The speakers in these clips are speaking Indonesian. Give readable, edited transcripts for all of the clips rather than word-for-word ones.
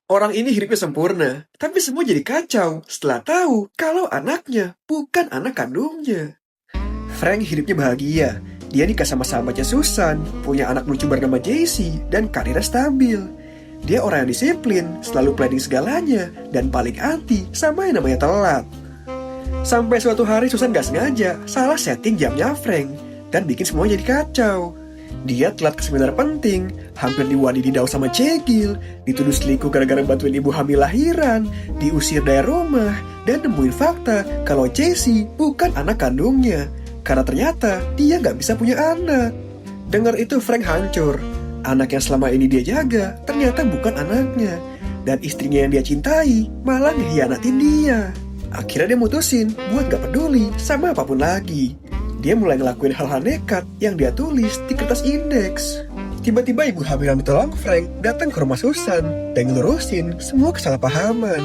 Orang ini hidupnya sempurna, tapi semua jadi kacau setelah tahu kalau anaknya bukan anak kandungnya. Frank hidupnya bahagia. Dia nikah sama sahabatnya Susan, punya anak lucu bernama JC, dan karirnya stabil. Dia orang yang disiplin, selalu planning segalanya, dan paling anti sama yang namanya telat. Sampai suatu hari Susan gak sengaja salah setting jamnya Frank, dan bikin semuanya jadi kacau. Dia telat ke seminar penting, hampir diwadidaw sama cegil, dituduh selingkuh gara-gara bantuin ibu hamil lahiran, diusir dari rumah, dan nemuin fakta kalau Jessie bukan anak kandungnya. Karena ternyata dia gak bisa punya anak. Dengar itu Frank hancur. Anak yang selama ini dia jaga ternyata bukan anaknya. Dan istrinya yang dia cintai malah ngehianatin dia. Akhirnya dia mutusin buat gak peduli sama apapun lagi. Dia mulai ngelakuin hal-hal nekat yang dia tulis di kertas indeks. Tiba-tiba ibu hamil yang ditolong Frank datang ke rumah Susan dan ngelurusin semua kesalahpahaman.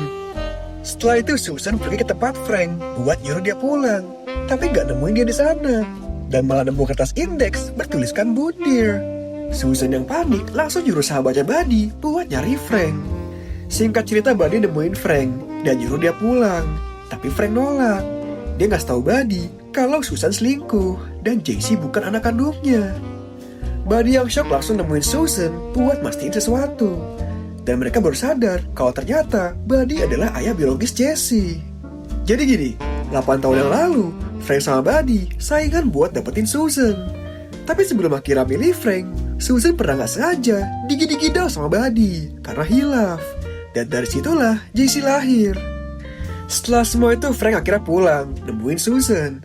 Setelah itu Susan pergi ke tempat Frank buat nyuruh dia pulang, tapi gak nemuin dia di sana. Dan malah nemu kertas indeks bertuliskan bundir. Susan yang panik langsung nyuruh sahabatnya Buddy buat nyari Frank. Singkat cerita Buddy nemuin Frank dan nyuruh dia pulang, tapi Frank nolak. Dia ngasih tahu Buddy kalau Susan selingkuh dan JC bukan anak kandungnya. Buddy yang shock langsung nemuin Susan buat mastiin sesuatu. Dan mereka baru sadar kalau ternyata Buddy adalah ayah biologis Jessie. Jadi gini, 8 tahun yang lalu, Frank sama Buddy saingan buat dapetin Susan. Tapi sebelum akhirnya milih Frank, Susan pernah gak sengaja digigit-gigit sama Buddy karena hilaf. Dan dari situlah Jessie lahir. Setelah semua itu Frank akhirnya pulang, nemuin Susan.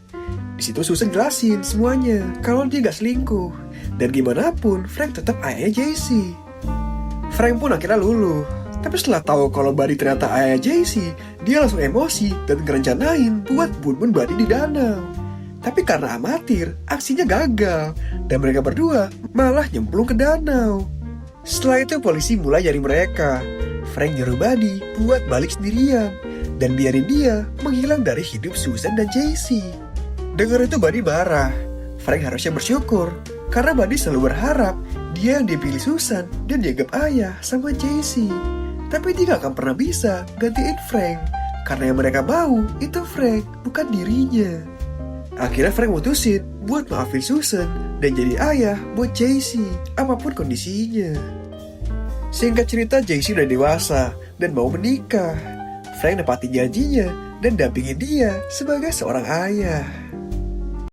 Di situ Susan jelasin semuanya kalau dia gak selingkuh. Dan gimana pun Frank tetap ayahnya Jessie. Frank pun akhirnya luluh. Tapi setelah tahu kalau Buddy ternyata ayahnya Jessie, dia langsung emosi dan ngerencanain buat bun-bun Buddy di danau. Tapi karena amatir, aksinya gagal. Dan mereka berdua malah nyemplung ke danau. Setelah itu polisi mulai nyari mereka. Frank nyuruh Buddy buat balik sendirian dan biarin dia menghilang dari hidup Susan dan Jessie. Dengar itu Buddy marah. Frank harusnya bersyukur karena Buddy selalu berharap dia yang dipilih Susan dan dianggap ayah sama Jessie. Tapi dia gak akan pernah bisa gantiin Frank karena yang mereka mau itu Frank, bukan dirinya. Akhirnya Frank mutusin buat maafin Susan dan jadi ayah buat Jessie apapun kondisinya. Singkat cerita Jessie udah dewasa dan mau menikah. Frank nepatin janjinya dan dampingin dia sebagai seorang ayah.